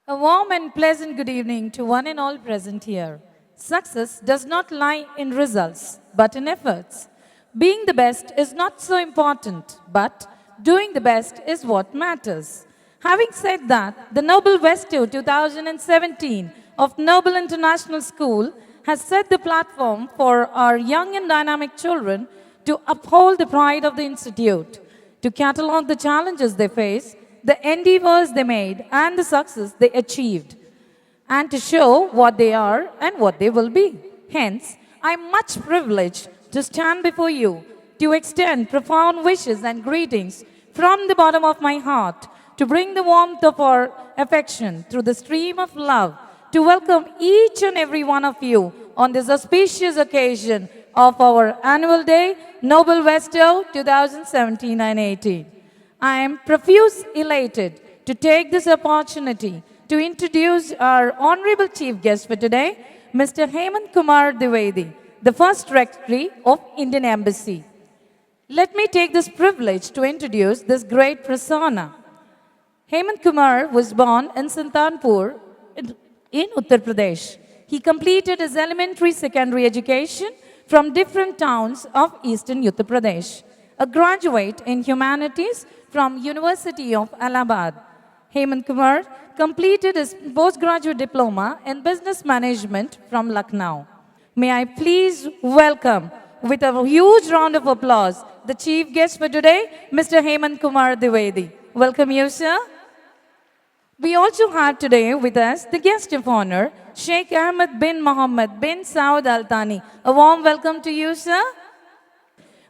A warm and pleasant good evening to one and all present here. Success does not lie in results, but in efforts. Being the best is not so important, but doing the best is what matters. Having said that, the Noble Vesto 2017 of Noble International School has set the platform for our young and dynamic children to uphold the pride of the institute, to catalog the challenges they face, the endeavors they made, and the success they achieved, and to show what they are and what they will be. Hence, I am much privileged to stand before you to extend profound wishes and greetings from the bottom of my heart, to bring the warmth of our affection through the stream of love, to welcome each and every one of you on this auspicious occasion of our annual day, Noble Vesto 2017 and 18. I am profuse elated to take this opportunity to introduce our honorable chief guest for today, Mr. Hemant Kumar Dwivedi, the first Secretary of Indian Embassy. Let me take this privilege to introduce this great persona. Hemant Kumar was born in Sultanpur in Uttar Pradesh. He completed his elementary secondary education from different towns of eastern Uttar Pradesh. A graduate in humanities from University of Allahabad, Hemant Kumar completed his postgraduate diploma in business management from Lucknow. May I please welcome, with a huge round of applause, the chief guest for today, Mr. Hemant Kumar Dwivedi. Welcome you, sir. We also have today with us the guest of honor, Sheikh Ahmed bin Mohammed bin Saud Al Thani. A warm welcome to you, sir.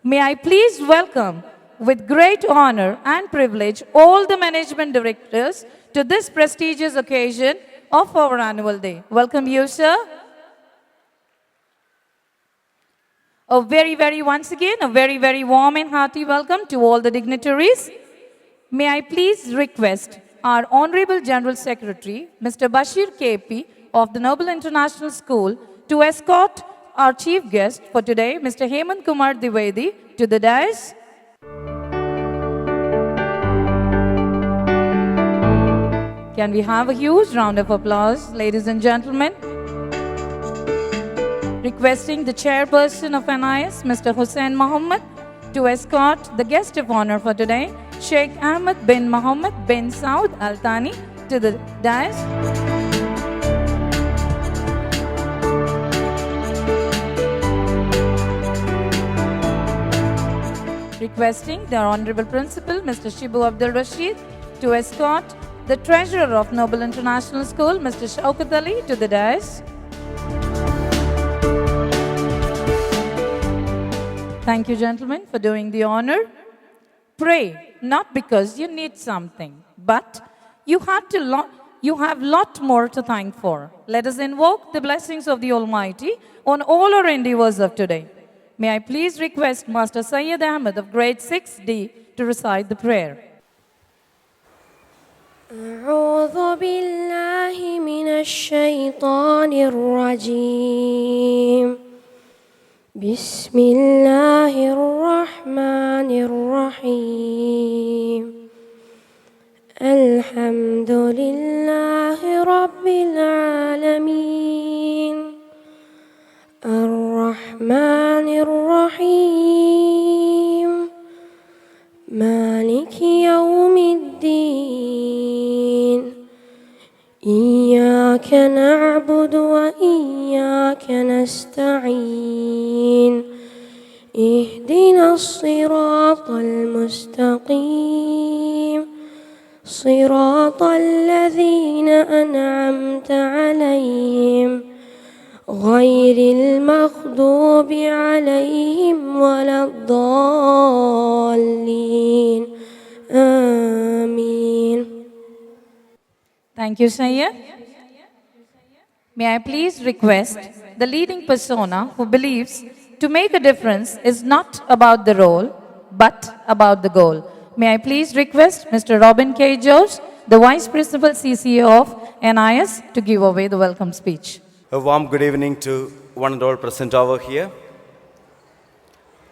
May I please welcome, with great honor and privilege, all the management directors to this prestigious occasion of our annual day. Welcome you, sir. Once again, a very warm and hearty welcome to all the dignitaries. May I please request our Honorable General Secretary, Mr. Bashir KP of the Noble International School, to escort our chief guest for today, Mr. Hemant Kumar Dwivedi, to the dais. Can we have a huge round of applause, ladies and gentlemen? Requesting the chairperson of NIS, Mr. Hussain Mohammed, to escort the guest of honor for today, Sheikh Ahmed bin Mohammed bin Saud Al Thani, to the dais. Requesting the Honorable Principal, Mr. Shibu Abdul Rashid, to escort the Treasurer of Noble International School, Mr. Shaukat Ali, to the dais. Thank you, gentlemen, for doing the honor. Pray, not because you need something, but you have lot more to thank for. Let us invoke the blessings of the Almighty on all our endeavors of today. May I please request Master Syed Ahmed of grade 6D to recite the prayer. أعوذ بالله من الشيطان الرجيم بسم الله الرحمن الرحيم الحمد لله رب العالمين الرحمن الرحيم مالك يوم الدين إياك نعبد وإياك نستعين اهدنا الصراط المستقيم صراط الذين أنعمت عليهم غير المغضوب عليهم ولا الضالين آمين. Thank you, Syed. May I please request the leading persona who believes to make a difference is not about the role, but about the goal. May I please request Mr. Robin K. Jones, the Vice Principal CCO of NIS, to give away the welcome speech. A warm good evening to one and all present over here.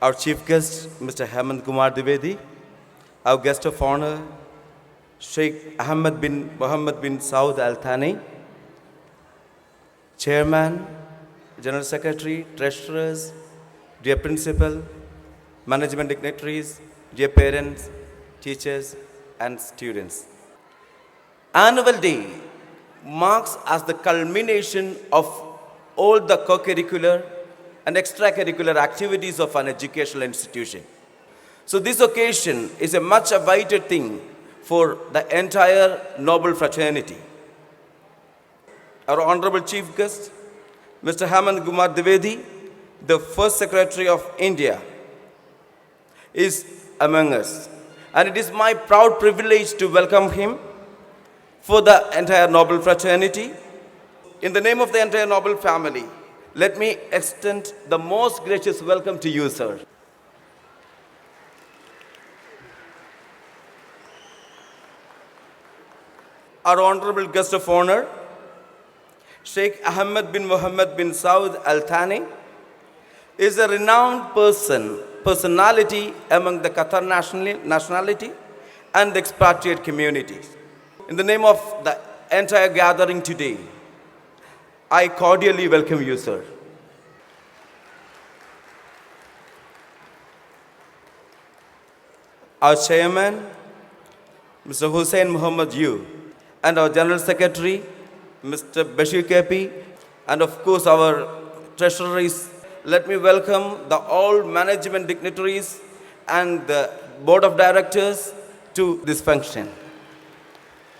Our chief guest, Mr. Hemant Kumar Dwivedi, our guest of honor, Sheikh Ahmed bin Mohammed bin Saud Al Thani, Chairman, General Secretary, Treasurers, dear Principal, Management dignitaries, dear parents, teachers, and students. Annual Day marks as the culmination of all the co-curricular and extracurricular activities of an educational institution. So this occasion is a much awaited thing for the entire noble fraternity. Our Honorable Chief Guest, Mr. Hemant Kumar Dwivedi, the first Secretary of India, is among us. And it is my proud privilege to welcome him for the entire noble fraternity. In the name of the entire noble family, let me extend the most gracious welcome to you, sir. Our honorable guest of honor, Sheikh Ahmed bin Mohammed bin Saud Al Thani, is a renowned personality among the Qatar nationality and the expatriate communities. In the name of the entire gathering today, I cordially welcome you, sir. Our chairman, Mr. Hussain Muhammad Yu, and our General Secretary, Mr. Bashir Kepi, and of course our treasuries. Let me welcome the all management dignitaries and the board of directors to this function.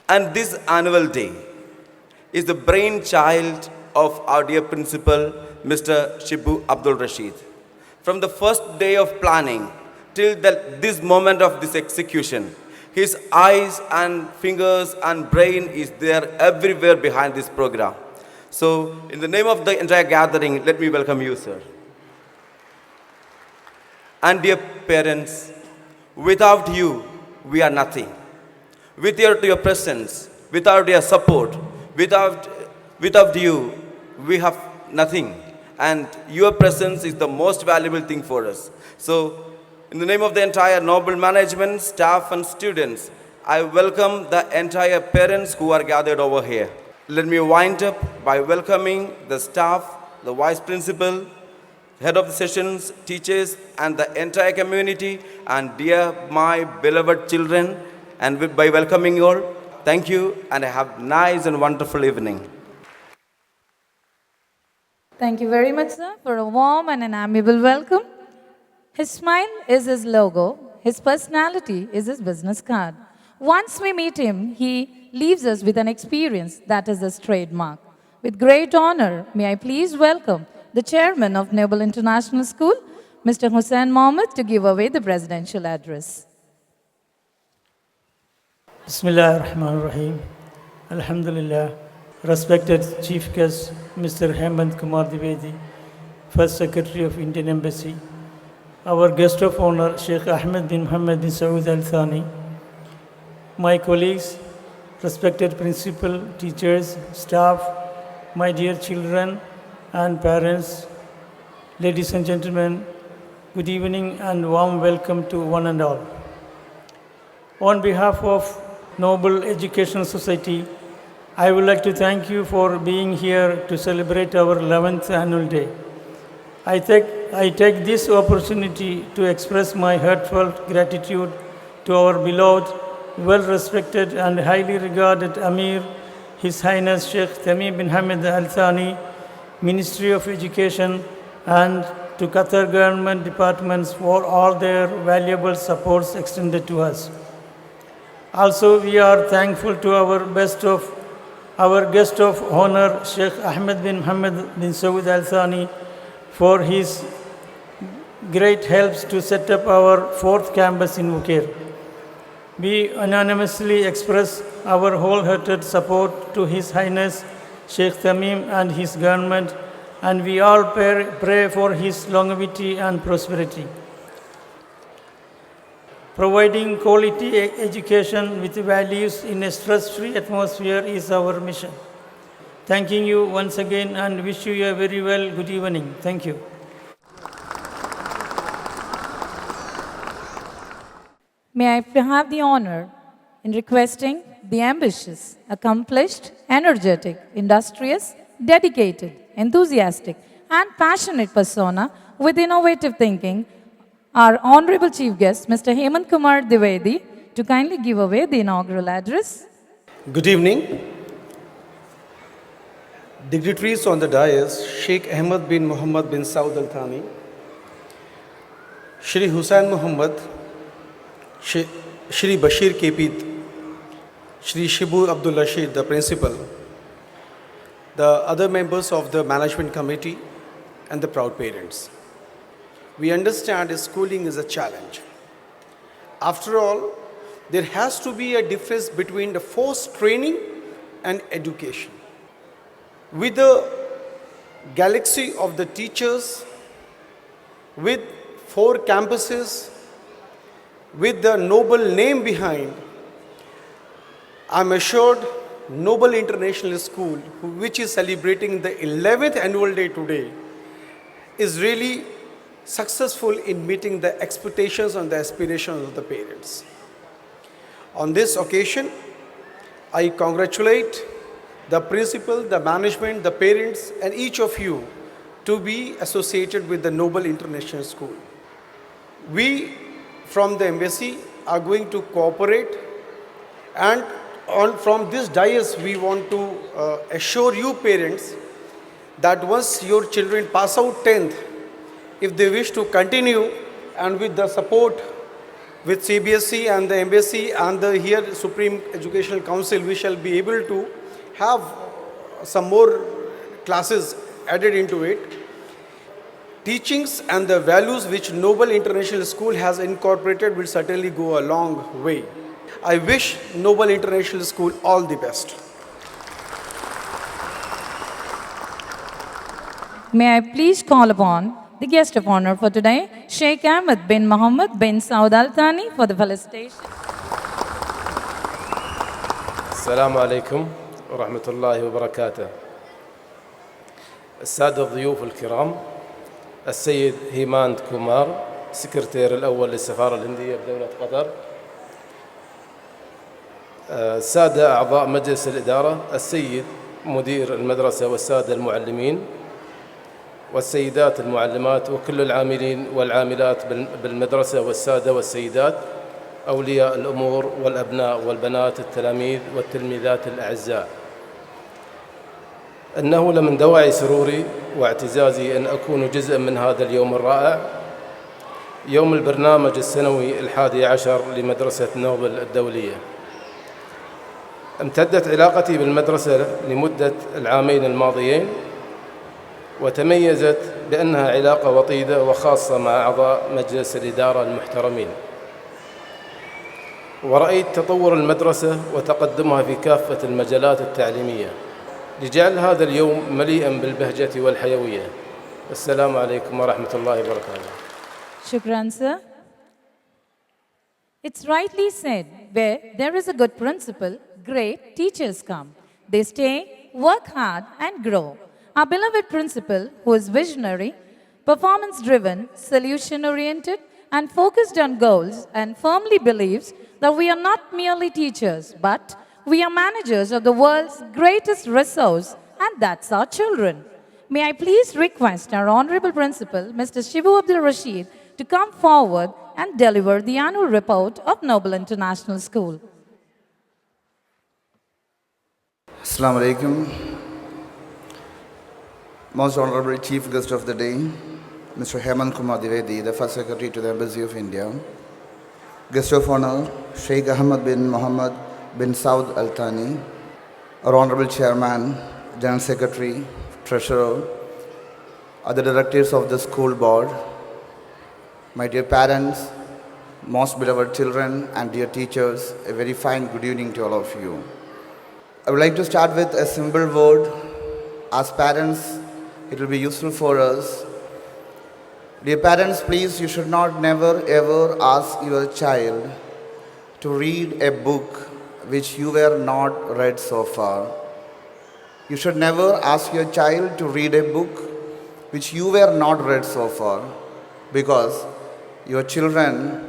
And this annual day is the brainchild of our dear principal, Mr. Shibu Abdul Rashid. From the first day of planning till this moment of this execution, his eyes and fingers and brain is there everywhere behind this program. So, in the name of the entire gathering, let me welcome you, sir. And dear parents, without you, we are nothing. With your presence, without your support, without you, we have nothing. And your presence is the most valuable thing for us. So, in the name of the entire noble management, staff and students, I welcome the entire parents who are gathered over here. Let me wind up by welcoming the staff, the vice principal, head of the sessions, teachers, and the entire community, and dear my beloved children, and by welcoming you all, thank you, and have a nice and wonderful evening. Thank you very much, sir, for a warm and an amiable welcome. His smile is his logo. His personality is his business card. Once we meet him, he leaves us with an experience that is his trademark. With great honor, may I please welcome the chairman of Noble International School, Mr. Hussain Mohammed, to give away the presidential address. Bismillah ar-Rahman ar-Rahim. Alhamdulillah. Respected Chief Guest, Mr. Hemant Kumar Dwivedi, First Secretary of Indian Embassy, our guest of honor, Sheikh Ahmed bin Mohammed bin Saud Al Thani, my colleagues, respected principal, teachers, staff, my dear children and parents, ladies and gentlemen, good evening and warm welcome to one and all. On behalf of Noble Educational Society, I would like to thank you for being here to celebrate our 11th annual day. I take this opportunity to express my heartfelt gratitude to our beloved, well-respected and highly regarded Amir, His Highness Sheikh Tamim bin Hamad Al Thani, Ministry of Education, and to Qatar government departments for all their valuable supports extended to us. Also, we are thankful to our guest of honor, Sheikh Ahmed bin Mohammed bin Saud Al Thani, for his great helps to set up our fourth campus in Ukair. We unanimously express our wholehearted support to His Highness Sheikh Tamim and his government, and we all pray for his longevity and prosperity. Providing quality education with values in a stress-free atmosphere is our mission. Thanking you once again and wish you a very good evening. Thank you. May I have the honor in requesting the ambitious, accomplished, energetic, industrious, dedicated, enthusiastic, and passionate persona with innovative thinking, our Honorable Chief Guest, Mr. Hemant Kumar Dwivedi, to kindly give away the inaugural address. Good evening. Dignitaries on the dais, Sheikh Ahmed bin Muhammad bin Saud Al Thani, Shri Hussain Muhammad, Shri Bashir Kepit, Shri Shibu Abdul Rashid, the principal, the other members of the management committee, and the proud parents. We understand schooling is a challenge. After all, there has to be a difference between the forced training and education. With the galaxy of the teachers, with 4 campuses, with the noble name behind, I'm assured Noble International School, which is celebrating the 11th annual day today, is really successful in meeting the expectations and the aspirations of the parents. On this occasion, I congratulate the principal, the management, the parents, and each of you to be associated with the Noble International School. We from the embassy are going to cooperate, and from this dais we want to assure you parents that once your children pass out 10th, if they wish to continue, and with the support with CBSE and the embassy and the here Supreme Educational Council, we shall be able to have some more classes added into it. Teachings and the values which Noble International School has incorporated will certainly go a long way. I wish Noble International School all the best. May I please call upon the guest of honor for today, Sheikh Ahmed bin Muhammad bin Saud Al Thani, for the felicitation. السلام عليكم ورحمة الله وبركاته. السادة الضيوف الكرام، السيد هيماند كومار، سكرتير الأول للسفارة الهندية بدولة قطر، السادة أعضاء مجلس الإدارة، السيد مدير المدرسة والسادة المعلمين والسيدات المعلمات وكل العاملين والعاملات بالمدرسة والسادة والسيدات، أولياء الأمور والأبناء والبنات، التلاميذ والتلميذات الأعزاء. إنه لمن دواعي سروري واعتزازي أن أكون جزءاً من هذا اليوم الرائع، يوم البرنامج السنوي 11 لمدرسة نوبل الدولية. امتدت علاقتي بالمدرسة لمدة العامين الماضيين، وتميزت بأنها علاقة وطيدة وخاصة مع أعضاء مجلس الإدارة المحترمين. ورأيت تطور المدرسة وتقدمها في كافة المجالات التعليمية لجعل هذا اليوم مليئاً بالبهجة والحيوية. السلام عليكم ورحمة الله وبركاته. Shukran, sir. It's rightly said, where there is a good principal, great teachers come. They stay, work hard, and grow. Our beloved principal, who is visionary, performance-driven, solution-oriented, and focused on goals, and firmly believes that we are not merely teachers, but we are managers of the world's greatest resource, and that's our children. May I please request our Honorable Principal, Mr. Shibu Abdul Rashid, to come forward and deliver the annual report of Noble International School. Assalamu alaikum. Most Honorable Chief Guest of the Day, Mr. Hemant Kumar Dwivedi, the First Secretary to the Embassy of India. Guest of Honor, Sheikh Ahmed bin Muhammad bin Saud Al Thani, our Honorable Chairman, General Secretary, Treasurer, other directors of the school board, my dear parents, most beloved children, and dear teachers, a very fine good evening to all of you. I would like to start with a simple word. As parents, it will be useful for us. Dear parents, please, you should not never ever ask your child to read a book which you were not read so far. You should never ask your child to read a book which you were not read so far, because your children,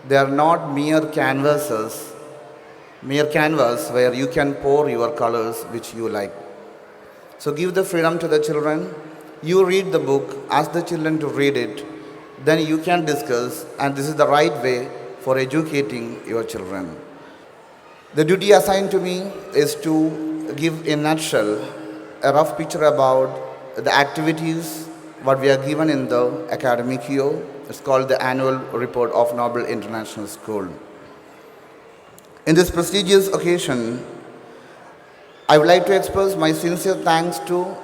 they are not mere canvases, mere canvas where you can pour your colors which you like. So give the freedom to the children. You read the book, ask the children to read it, then you can discuss, and this is the right way for educating your children. The duty assigned to me is to give in a nutshell a rough picture about the activities what we are given in the academic year. It's called the annual report of Noble International School. In this prestigious occasion, I would like to express my sincere thanks to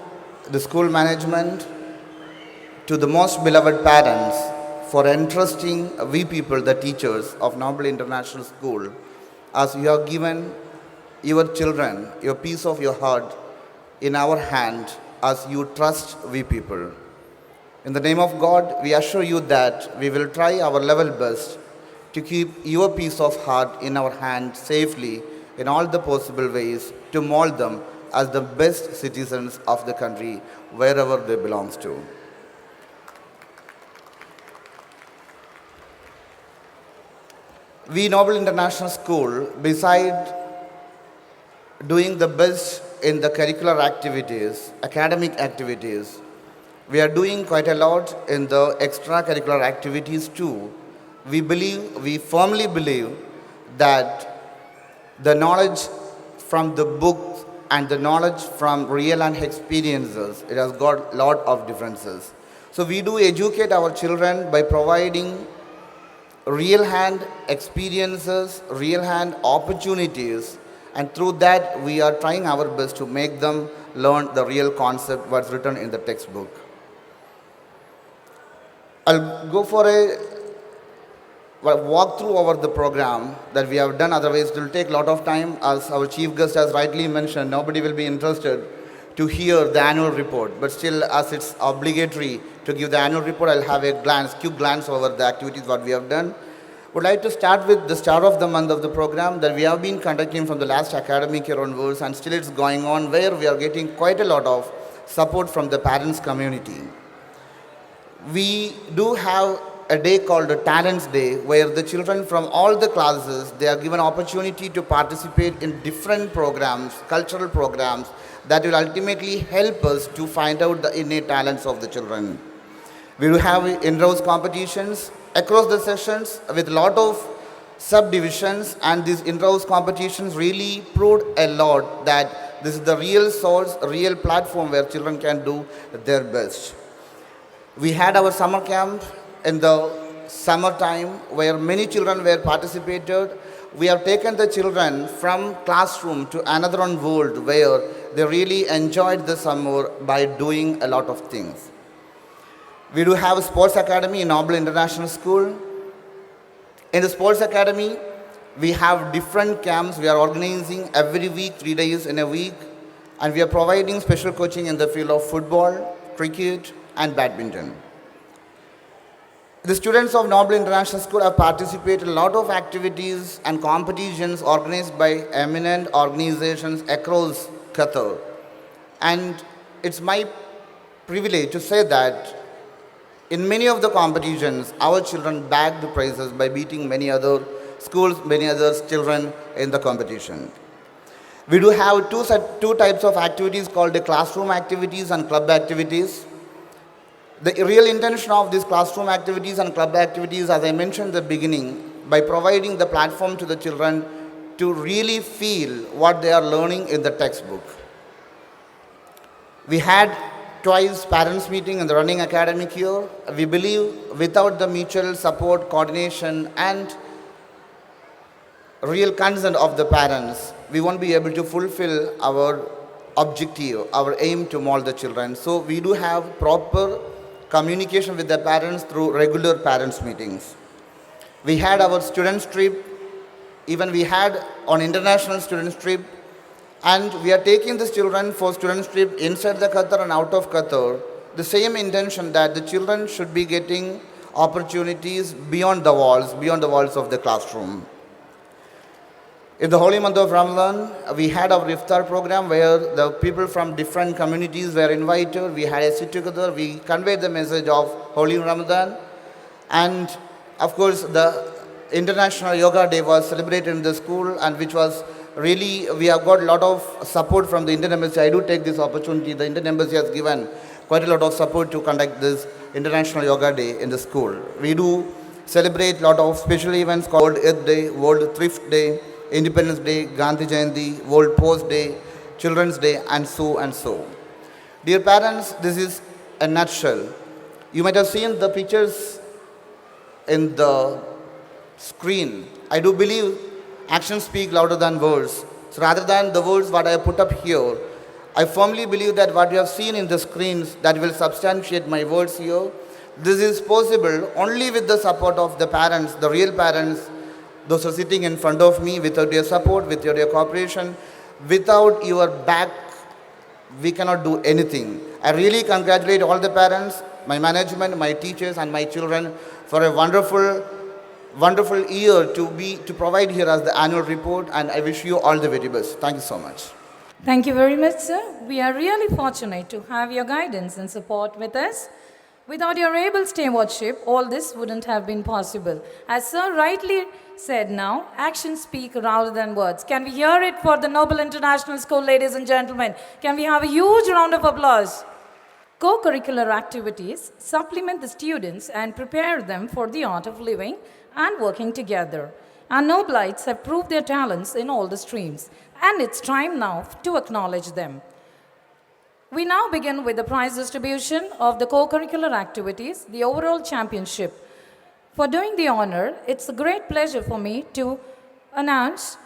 the school management, to the most beloved parents for entrusting we people, the teachers of Noble International School, as you have given your children, your piece of your heart in our hand as you trust we people. In the name of God, we assure you that we will try our level best to keep your piece of heart in our hand safely in all the possible ways to mold them as the best citizens of the country wherever they belong to. We Noble International School, beside doing the best in the curricular activities, academic activities, we are doing quite a lot in the extracurricular activities too. We firmly believe that the knowledge from the books and the knowledge from real and experiences, it has got a lot of differences. So we do educate our children by providing real hand experiences, real hand opportunities, and through that we are trying our best to make them learn the real concept what's written in the textbook. I'll go for a walk through over the program that we have done, otherwise it will take a lot of time. As our chief guest has rightly mentioned, nobody will be interested to hear the annual report, but still, as it's obligatory to give the annual report, I'll have a quick glance over the activities what we have done. Would like to start with the star of the month of the program that we have been conducting from the last academic year onwards, and still it's going on, where we are getting quite a lot of support from the parents community. We do have a day called the Talents Day, where the children from all the classes, they are given opportunity to participate in different programs, cultural programs, that will ultimately help us to find out the innate talents of the children. We will have in-house competitions across the sessions with a lot of subdivisions, and these in-house competitions really proved a lot that this is the real source, real platform where children can do their best. We had our summer camp in the summertime where many children were participated. We have taken the children from classroom to another world where they really enjoyed the summer by doing a lot of things. We do have a sports academy in Noble International School. In the sports academy, we have different camps. We are organizing every week, 3 days in a week, and we are providing special coaching in the field of football, cricket, and badminton. The students of Noble International School have participated in a lot of activities and competitions organized by eminent organizations across Qatar. And it's my privilege to say that in many of the competitions, our children bagged the prizes by beating many other schools, many other children in the competition. We do have two types of activities called the classroom activities and club activities. The real intention of these classroom activities and club activities, as I mentioned in the beginning, by providing the platform to the children to really feel what they are learning in the textbook. We had twice parents meeting in the running academic year. We believe without the mutual support, coordination, and real consent of the parents, we won't be able to fulfill our objective, our aim to mold the children. So we do have proper communication with the parents through regular parents meetings. We had our students trip, even we had on international students trip, and we are taking these children for students trip inside the Qatar and out of Qatar. The same intention that the children should be getting opportunities beyond the walls of the classroom. In the holy month of Ramadan, we had our iftar program where the people from different communities were invited. We had a sit together. We conveyed the message of holy Ramadan. And of course, the International Yoga Day was celebrated in the school, and which was really, we have got a lot of support from the Indian Embassy. I do take this opportunity. The Indian Embassy has given quite a lot of support to conduct this International Yoga Day in the school. We do celebrate a lot of special events called Earth Day, World Thrift Day, Independence Day, Gandhi Jayanti, World Post Day, Children's Day, and so and so. Dear parents, this is a nutshell. You might have seen the pictures in the screen. I do believe actions speak louder than words. So rather than the words what I have put up here, I firmly believe that what you have seen in the screens that will substantiate my words here. This is possible only with the support of the parents, the real parents, those who are sitting in front of me. Without your support, without your cooperation, without your back, we cannot do anything. I really congratulate all the parents, my management, my teachers, and my children for a wonderful year to provide here as the annual report, and I wish you all the very best. Thank you so much. Thank you very much, sir. We are really fortunate to have your guidance and support with us. Without your able stewardship, all this wouldn't have been possible. As sir rightly said now, actions speak louder than words. Can we hear it for the Noble International School, ladies and gentlemen? Can we have a huge round of applause? Co-curricular activities supplement the students and prepare them for the art of living and working together. Our Noblites have proved their talents in all the streams, and it's time now to acknowledge them. We now begin with the prize distribution of the co-curricular activities, the overall championship. For doing the honor, it's a great pleasure for me to announce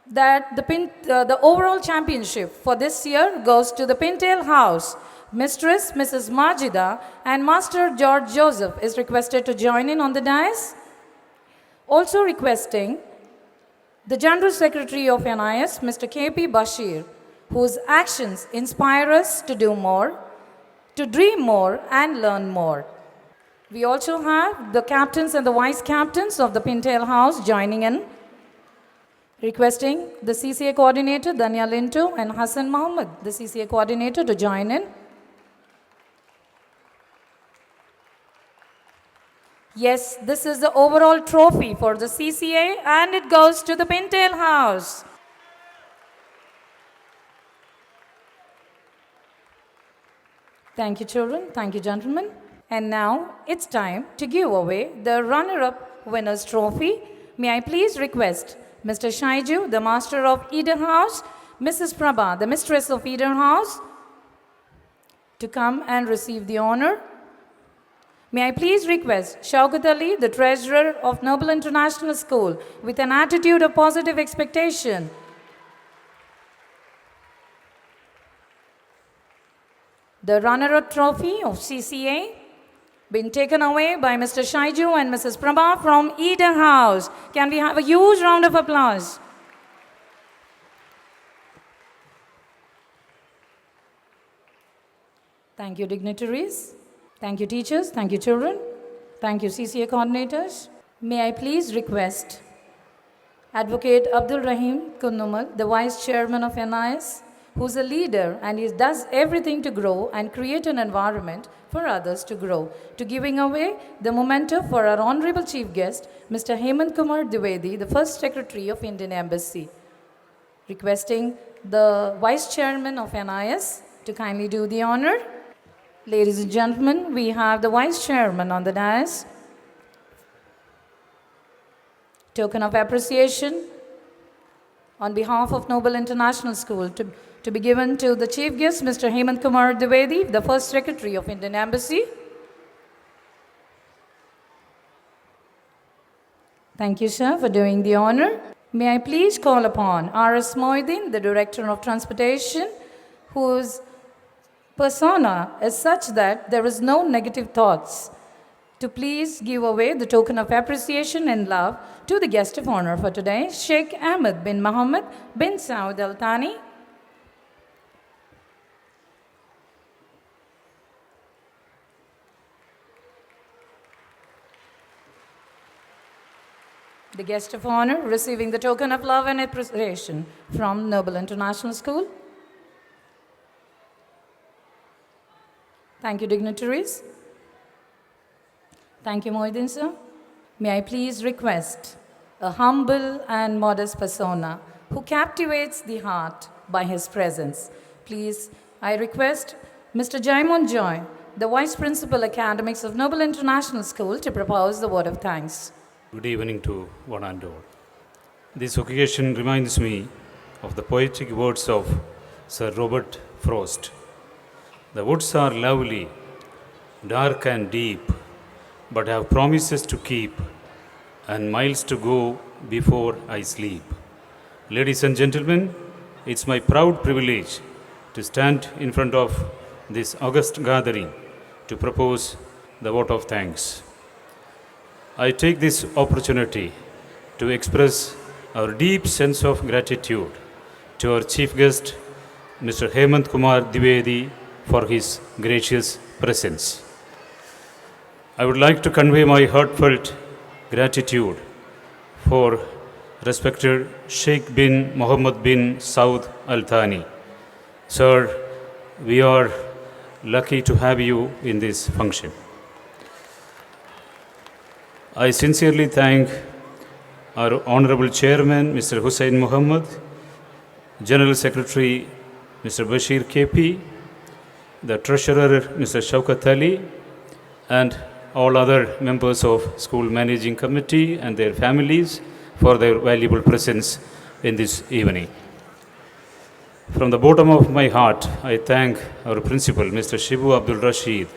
that the overall championship for this year goes to the Pintail House. Mistress Mrs. Majida and Master George Joseph is requested to join in on the dais. Also requesting the General Secretary of NIS, Mr. K.P. Bashir, whose actions inspire us to do more, to dream more, and learn more. We also have the captains and the vice captains of the Pintail House joining in, requesting the CCA coordinator, Dania Linto, and Hassan Mohammed, the CCA coordinator, to join in. Yes, this is the overall trophy for the CCA, and it goes to the Pintail House. Thank you, children. Thank you, gentlemen. And now it's time to give away the runner-up winner's trophy. May I please request Mr. Shaiju, the master of Eden House, Mrs. Prabha, the mistress of Eden House, to come and receive the honor. May I please request Shaukat Ali, the treasurer of Noble International School, with an attitude of positive expectation. The runner-up trophy of CCA been taken away by Mr. Shaiju and Mrs. Prabha from Eden House. Can we have a huge round of applause? Thank you, dignitaries. Thank you, teachers. Thank you, children. Thank you, CCA coordinators. May I please request Advocate Abdul Rahim Kunnumal, the Vice Chairman of NIS, who's a leader and he does everything to grow and create an environment for others to grow, to giving away the memento for our Honorable Chief Guest, Mr. Hemant Kumar Dwivedi, the First Secretary of Indian Embassy. Requesting the Vice Chairman of NIS to kindly do the honor. Ladies and gentlemen, we have the Vice Chairman on the dais. Token of appreciation on behalf of Noble International School to be given to the Chief Guest, Mr. Hemant Kumar Dwivedi, the First Secretary of Indian Embassy. Thank you, sir, for doing the honor. May I please call upon R.S. Moidin, the Director of Transportation, whose persona is such that there is no negative thoughts, to please give away the token of appreciation and love to the guest of honor for today, Sheikh Ahmed bin Mohammed bin Saud Al Thani. The guest of honor receiving the token of love and appreciation from Noble International School. Thank you, dignitaries. Thank you, Moidin, sir. May I please request a humble and modest persona who captivates the heart by his presence. Please, I request Mr. Jaimon Joy, the Vice Principal Academics of Noble International School, to propose the word of thanks. Good evening to one and all. This occasion reminds me of the poetic words of Sir Robert Frost. The woods are lovely, dark and deep, but have promises to keep and miles to go before I sleep. Ladies and gentlemen, it's my proud privilege to stand in front of this august gathering to propose the vote of thanks. I take this opportunity to express our deep sense of gratitude to our chief guest, Mr. Hemant Kumar Dwivedi, for his gracious presence. I would like to convey my heartfelt gratitude for respected Sheikh bin Mohammed bin Saud Al Thani. Sir, we are lucky to have you in this function. I sincerely thank our Honorable Chairman, Mr. Hussain Muhammad, General Secretary, Mr. Bashir KP, the Treasurer, Mr. Shaukat Ali, and all other members of School Managing Committee and their families for their valuable presence in this evening. From the bottom of my heart, I thank our principal, Mr. Shibu Abdul Rashid,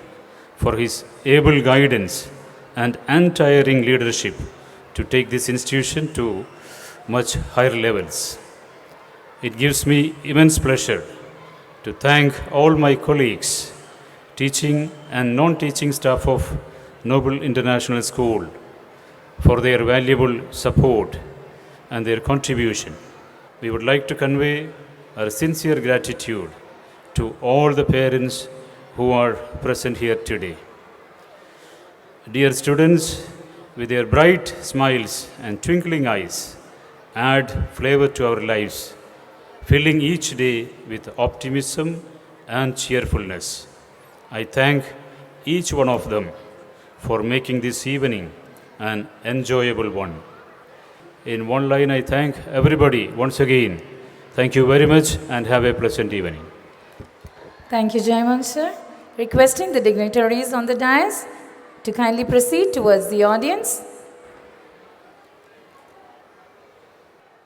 for his able guidance and untiring leadership to take this institution to much higher levels. It gives me immense pleasure to thank all my colleagues, teaching and non-teaching staff of Noble International School for their valuable support and their contribution. We would like to convey our sincere gratitude to all the parents who are present here today. Dear students, with their bright smiles and twinkling eyes, add flavor to our lives, filling each day with optimism and cheerfulness. I thank each one of them for making this evening an enjoyable one. In one line, I thank everybody once again. Thank you very much and have a pleasant evening. Thank you, Jaimon, sir. Requesting the dignitaries on the dais to kindly proceed towards the audience.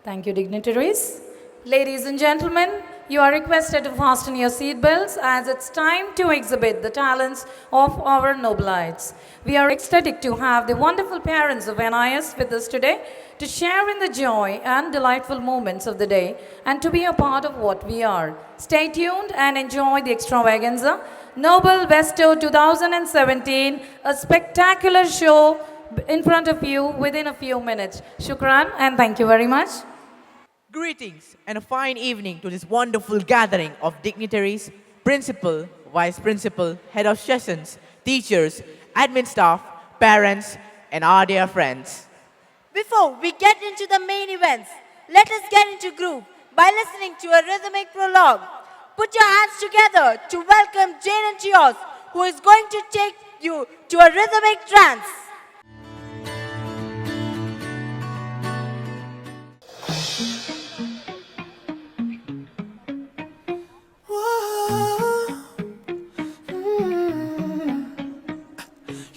Thank you, dignitaries. Ladies and gentlemen, you are requested to fasten your seat belts as it's time to exhibit the talents of our Nobelites. We are ecstatic to have the wonderful parents of NIS with us today to share in the joy and delightful moments of the day and to be a part of what we are. Stay tuned and enjoy the extravaganza. Nobel Besto 2017, a spectacular show in front of you within a few minutes. Shukran and thank you very much. Greetings and a fine evening to this wonderful gathering of dignitaries, principal, vice principal, head of sessions, teachers, admin staff, parents, and our dear friends. Before we get into the main events, let us get into groove by listening to a rhythmic prologue. Put your hands together to welcome Jane and Chios, who is going to take you to a rhythmic trance.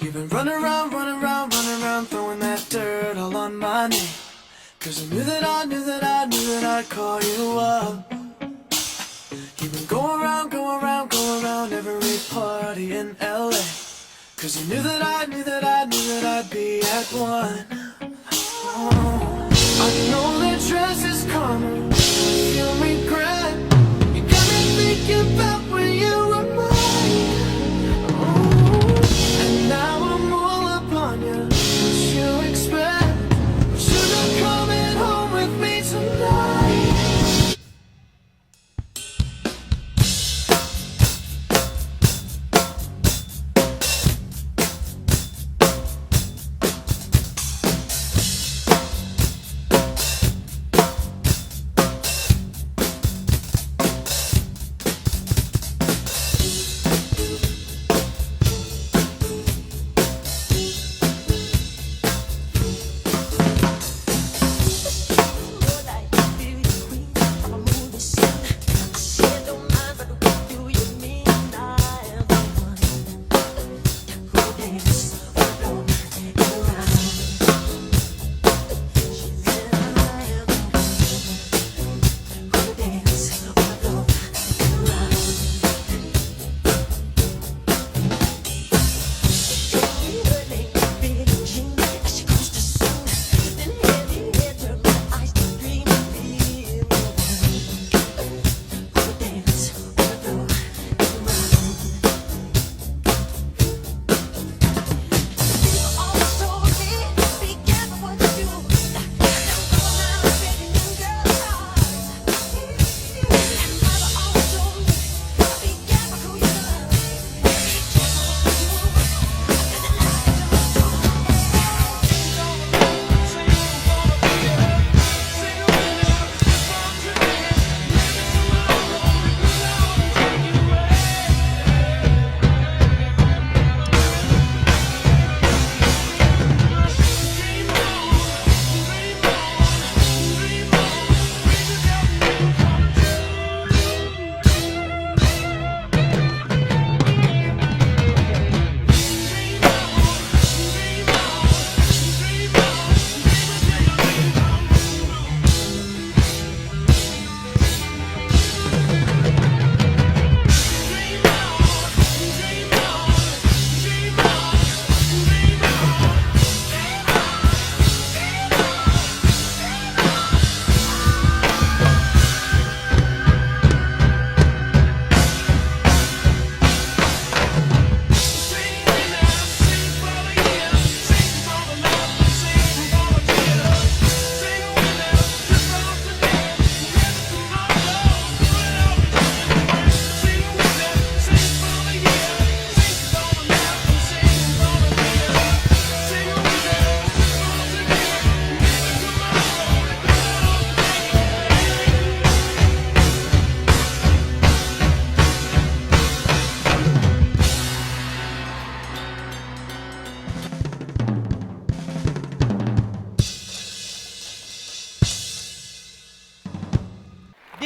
You've been running around, throwing that dirt all on my name. 'Cause I knew that I'd call you up. You've been going around every party in LA. 'Cause you knew that I'd be at one. Oh, I know that dress is karma, feel regret. You got me thinking about when you were mine. Oh, and now I'm all up on you. What you expect? You're not coming home with me tonight.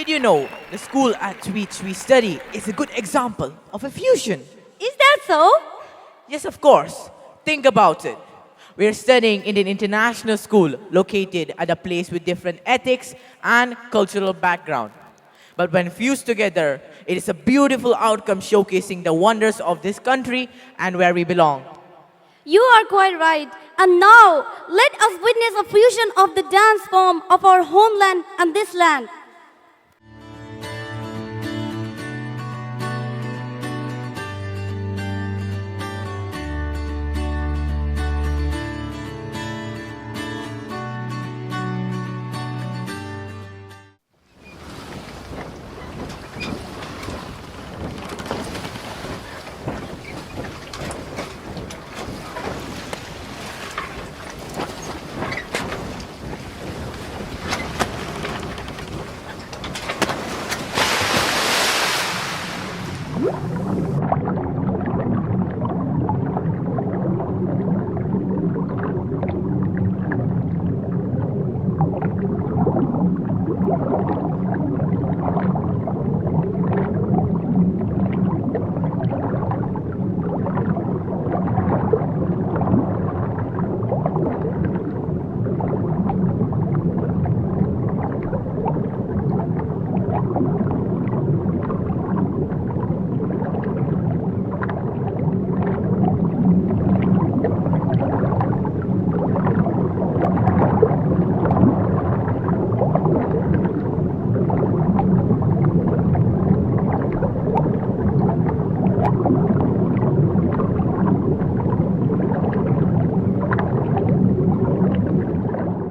did you know the school at which we study is a good example of a fusion? Is that so? Yes, of course. Think about it. We are studying in an international school located at a place with different ethics and cultural background. But when fused together, it is a beautiful outcome showcasing the wonders of this country and where we belong. You are quite right. And now, let us witness a fusion of the dance form of our homeland and this land.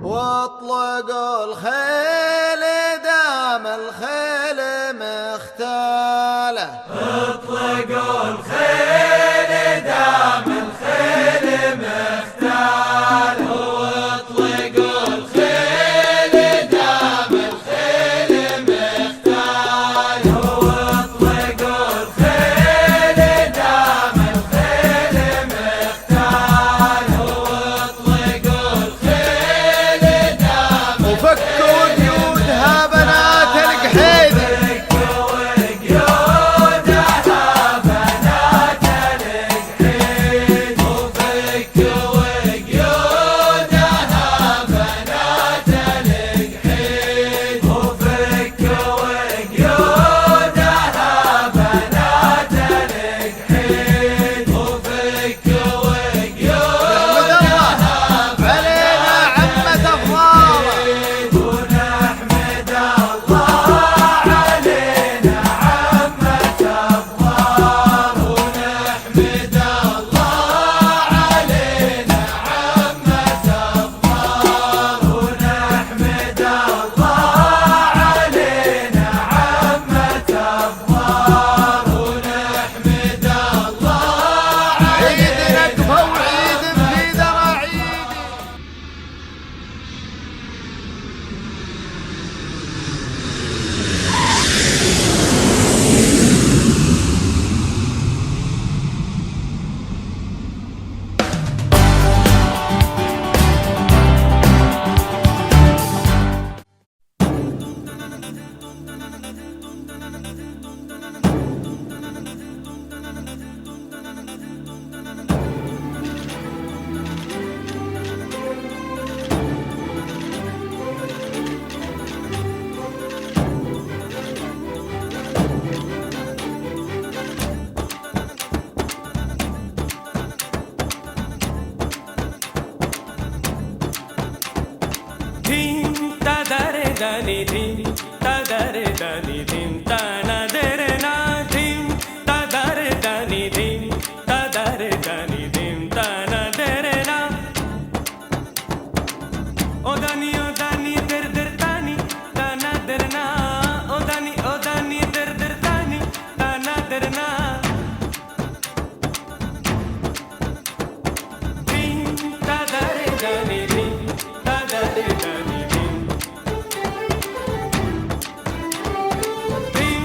واطلقوا الخيل دام الخيل مختاله اطلقوا الخيل دام الخيل مختاله واطلقوا الخيل دام الخيل مختاله واطلقوا الخيل دام الخيل مختاله واطلقوا الخيل وفكوا قيودها بنات القحيد فكوا قيودها بنات القحيد وفكوا قيودها بنات القحيد وفكوا قيودها بنات القحيد وفكوا قيودها علينا عمة الضالة ونحمد الله علينا عمة الضار ونحمد الله علينا عمة الضار ونحمد الله علينا عمة الضار ونحمد الله عيد نقفة وعيد في ذراعيدي Dim ta da re da ni dim ta da re da ni dim ta na de re na dim ta da re da ni dim ta da re da ni dim ta na de re na o dani der der tani ta na der na o dani der tani ta na der na dim ta da re da ni dim ta da re da ni dim dim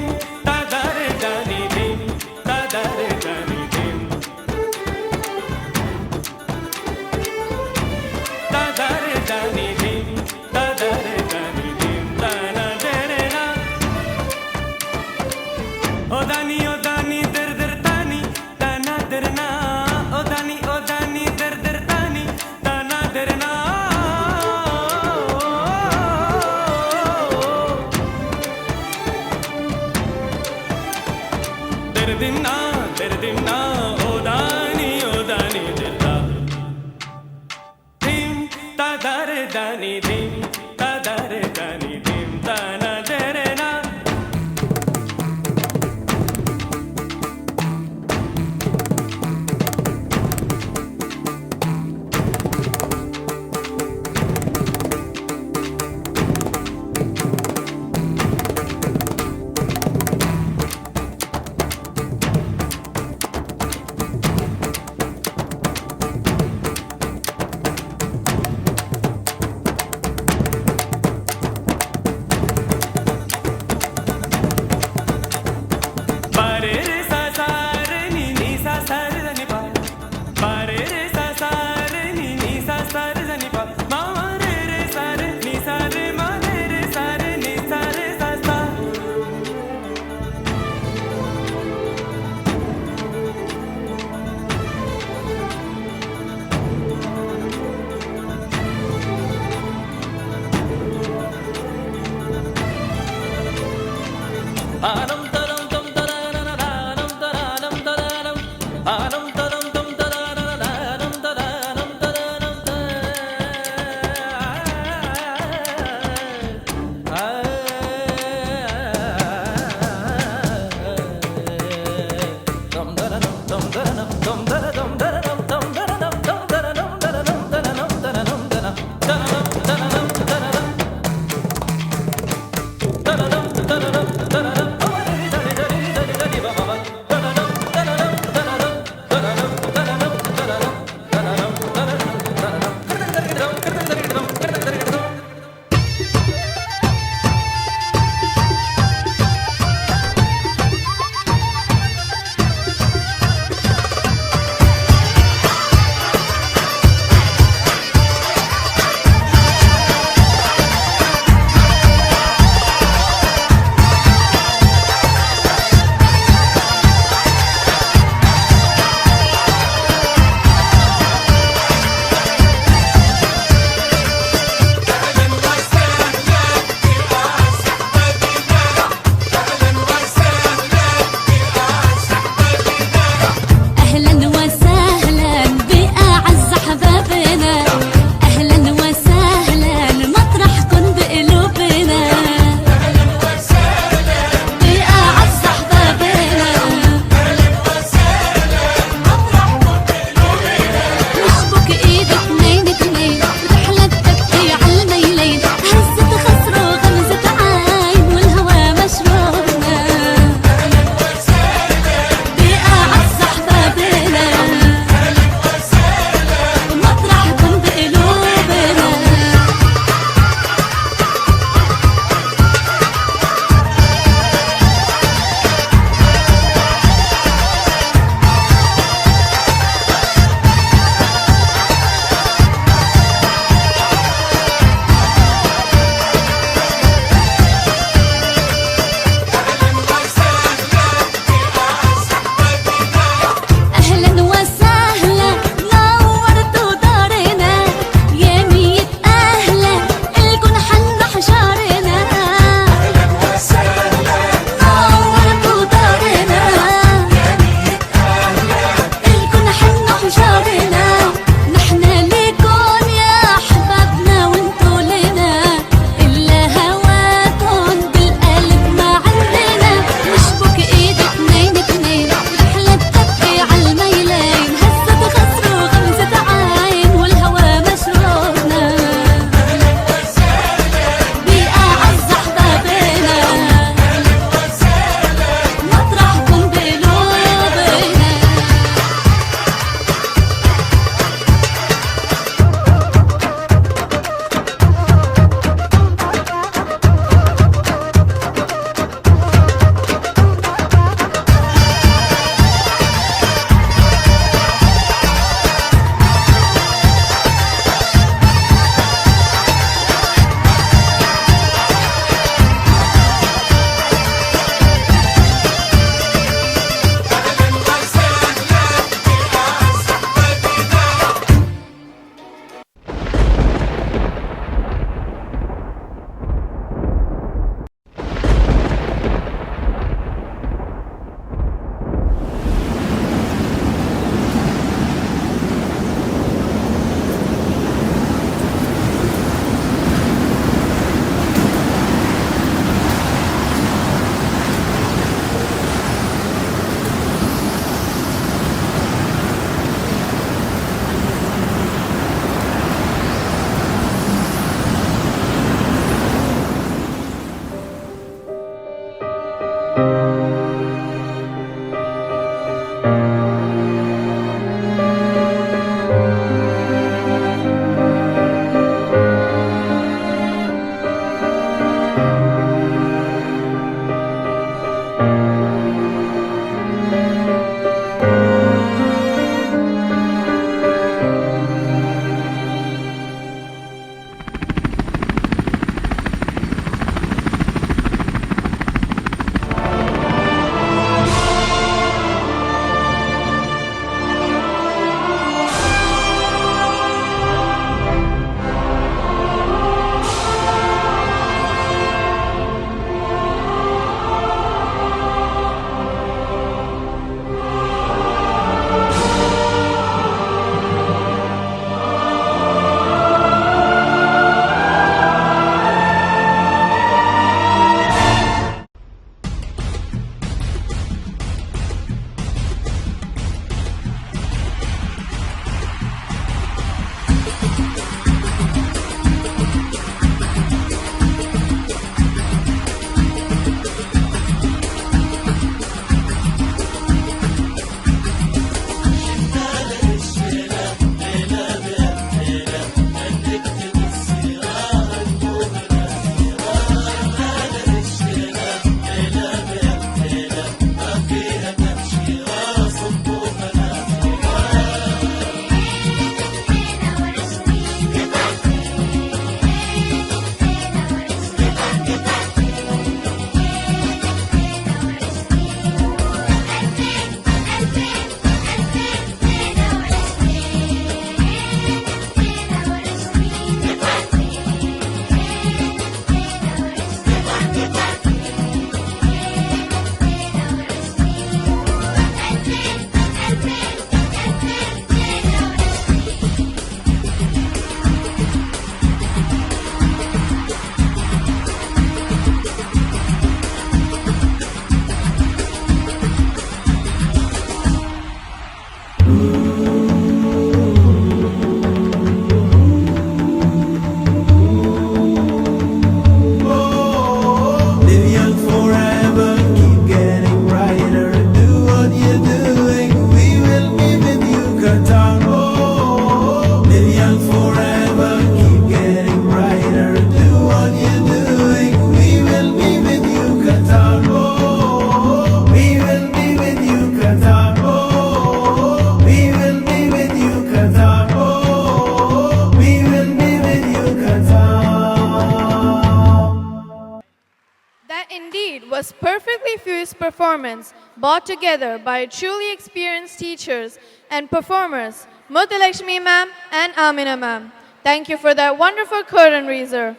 was perfectly fused performance brought together by truly experienced teachers and performers, Muthalakshmi ma'am and Amina ma'am. Thank you for that wonderful curtain raiser.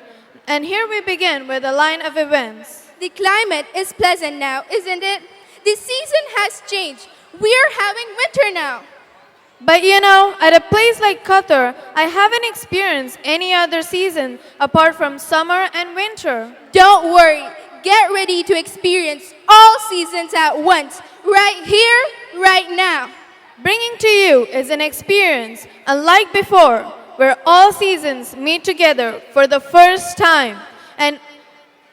And here we begin with a line of events. The climate is pleasant now, isn't it? The season has changed. We're having winter now. But you know, at a place like Qatar, I haven't experienced any other season apart from summer and winter. Don't worry. Get ready to experience all seasons at once, right here, right now. Bringing to you is an experience unlike before, where all seasons meet together for the first time. And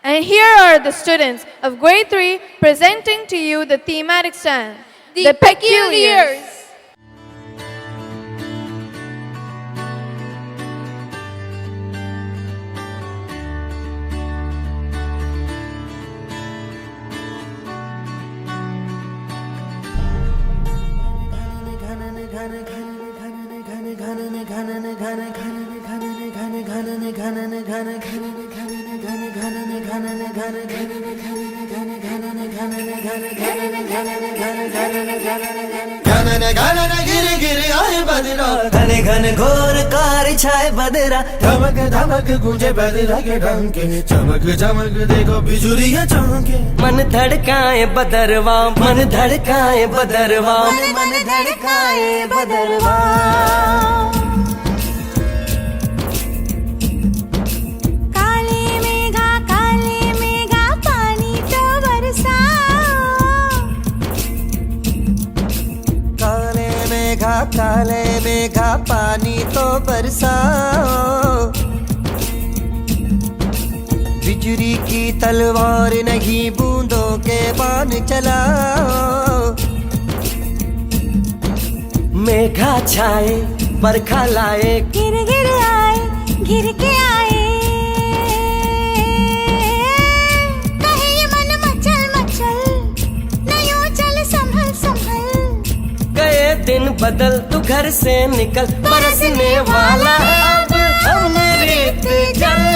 here are the students of grade 3 presenting to you the thematic stand, The Peculiars. घने घने घोर car छाए बदरा धमक धमक गूंजे बदरा के डंके चमक चमक देखो बिजुलियां चमके मन धड़काए बदरवा मन धड़काए बदरवा मन धड़काए बदरवा काले मेघा पानी तो बरसाओ बिजली की तलवार नहीं बूंदों के बाण चलाओ मेघा छाए बरखा लाए गिर गिर आए गिर के आए कहे ये मन मचल मचल नहीं चल संभल संभल गए दिन बदल तू घर से निकल बरसने वाला अब हम रेत जल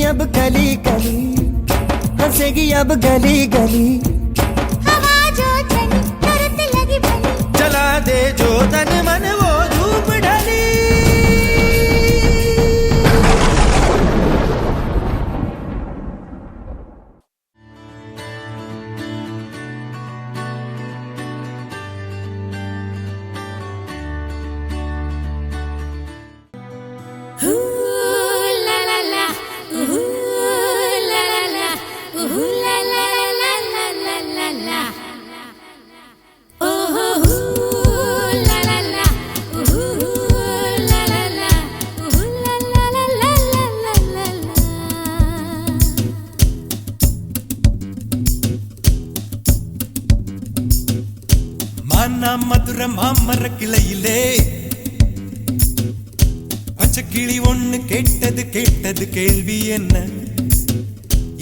अब गली गली हंसेगी अब गली गली हवा जो चली तुरंत लगी भली जला दे जो तन मन वो धूप ढली மதுர மாமர கிளையிலே பச்சை கிளி ஒண்ணு கேட்டது கேள்வி என்ன?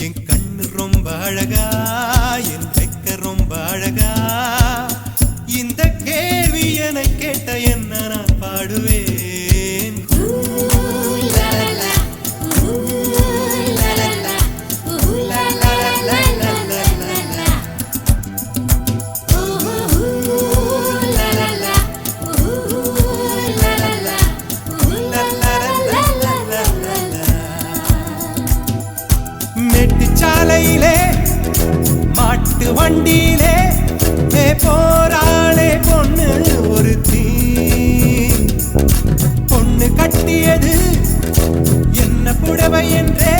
என் கண்ணு ரொம்ப அழகா, என் வெக்க ரொம்ப அழகா, இந்த கேள்வி என கேட்ட என்ன நான் பாடுவேன். மேட்டுச்சாலையிலே மாட்டு வண்டியிலே போராளே பொண்ணு ஒருத்தி. பொண்ணு கட்டியது என்ன புடவை என்றே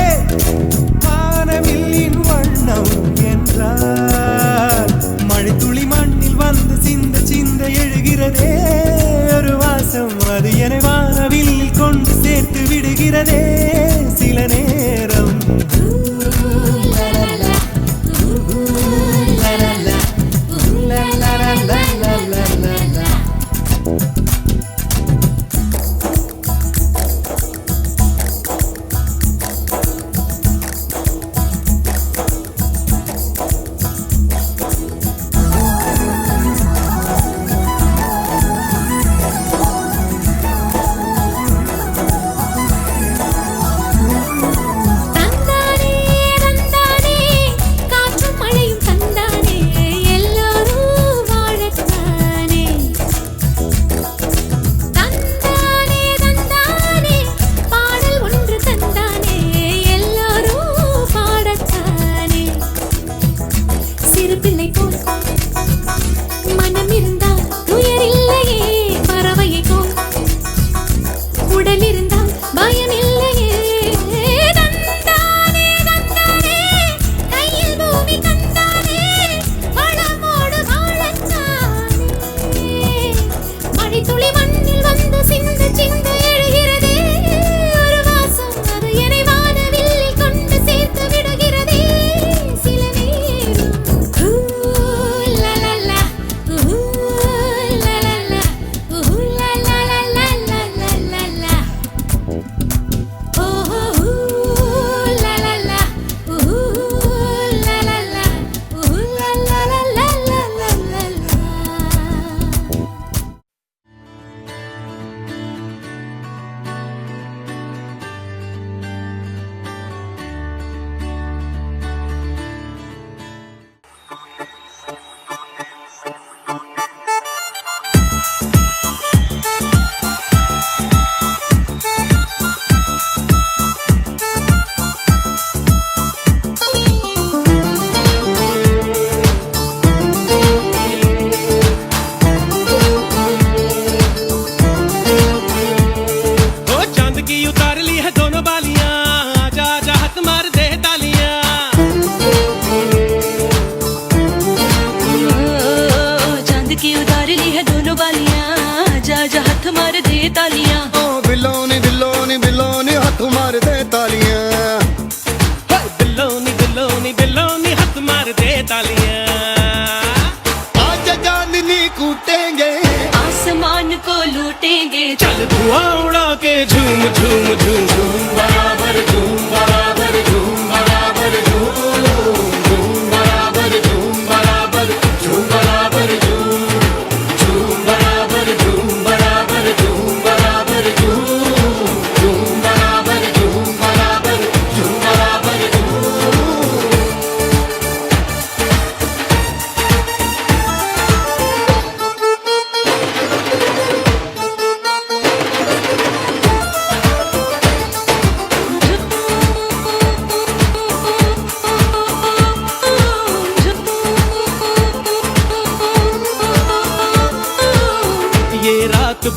வானவில்லின் வண்ணம் என்றார். மழை துளி மண்ணில் வந்து சிந்த சிந்த எழுகிறதே ஒரு வாசம், அது என வானவில்லில் கொண்டு சேர்த்து விடுகிறதே சில நேரம்.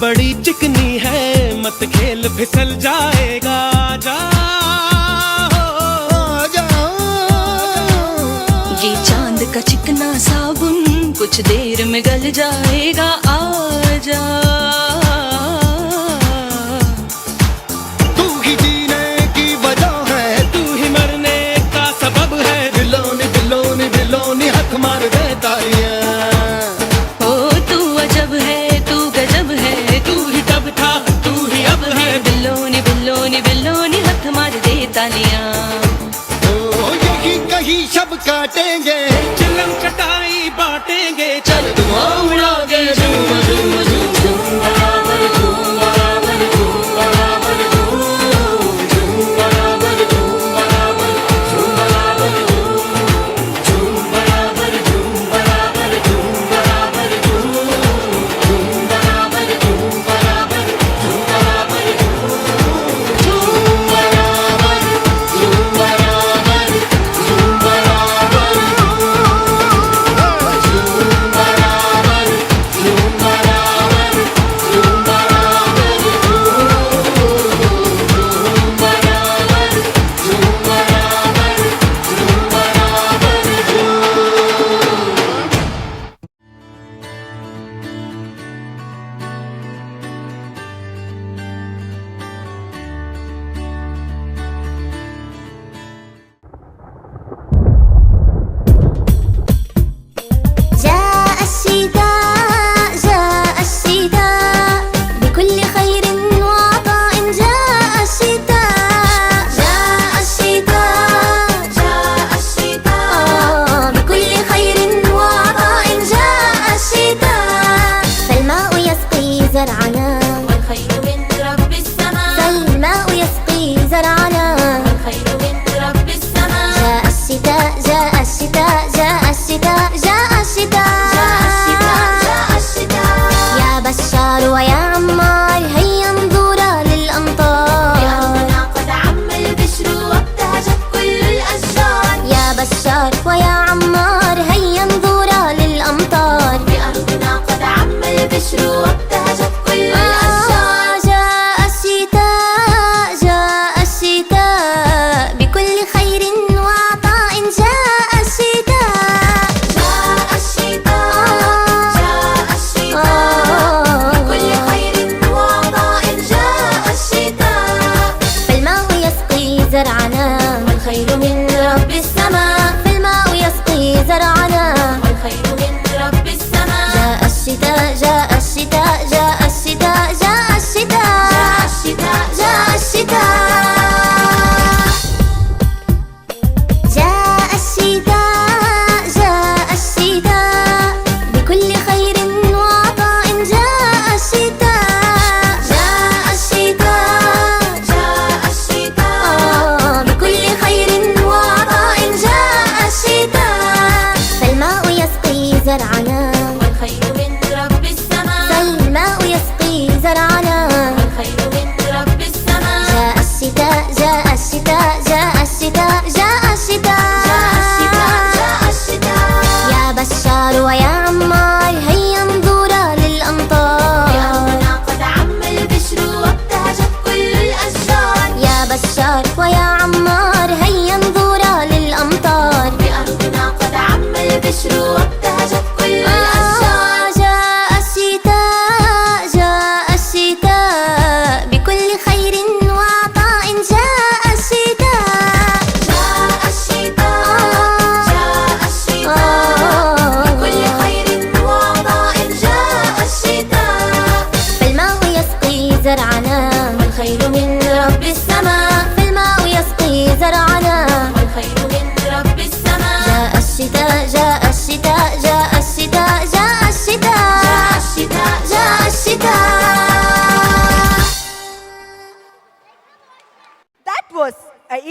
बड़ी चिकनी है मत खेल फिसल जाएगा जा ये चांद का चिकना साबुन कुछ देर में गल जाएगा आजा तू ही जीने की वजह है तू ही मरने का सबब है दिलोनी दिलोनी दिलोनी हक मार दे तालियां ओ तू अजब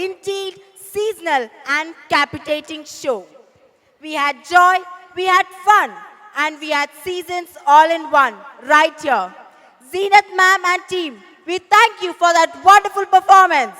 indeed seasonal and captivating show. We had joy, we had fun, and we had seasons all in one, right here. Zeenat ma'am and team, we thank you for that wonderful performance.